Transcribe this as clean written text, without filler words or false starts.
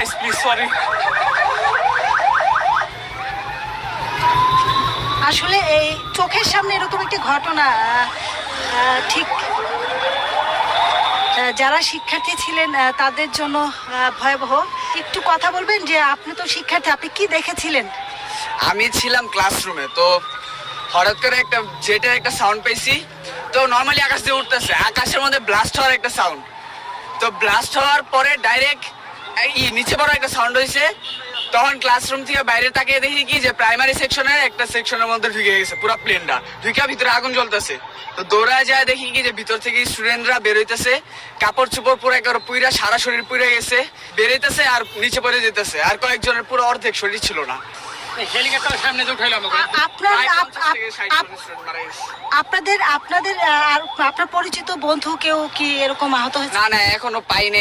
Guys please sorry. আসলে এই চোখের সামনে এরকম একটি ঘটনা ঠিক যারা শিক্ষার্থী ছিলেন তাদের জন্য ভয়াবহ। একটু কথা বলবেন যে আপনি তো শিক্ষার্থী, আপনি কি দেখেছিলেন? আমি ছিলাম ক্লাসরুমে, তো হঠাৎ করে একটা জেটের একটা সাউন্ড পেয়েছি। তো নর্মালি আকাশ দিয়ে উঠতেছে, আকাশের মধ্যে ব্লাস্ট হওয়ার একটা সাউন্ড। তো ব্লাস্ট হওয়ার পরে ডাইরেক্ট নিচে পড়ার একটা সাউন্ড হয়েছে। তখন ক্লাসরুম থেকে বাইরে তাকিয়ে দেখি কি যে প্রাইমারি সেকশনের একটা সেকশনের মধ্যে ঢুকে গেছে পুরো প্লেনটা, ঢুকে ভিতরে আগুন জ্বলতেছে। তো দৌড়ায় যায় দেখি কি যে ভিতর থেকে স্টুডেন্টরা বেরোইতেছে, কাপড় চোপড় পুরো একবার পুইরা সারা শরীর পুড়ে গেছে, বেরোইতেছে আর নিচে পড়ে যেতেছে। আর কয়েকজনের পুরো অর্ধেক শরীর ছিল না। হেলিকপ্টার সামনে যে উঠাইলাম আপনার প্রায় 50 থেকে 60 জন student মারা গেছে। আপনাদের আপনাদের আর আপনার পরিচিত বন্ধু কেউ কি এরকম আহত হয়েছে? না না, এখনো পাইনি।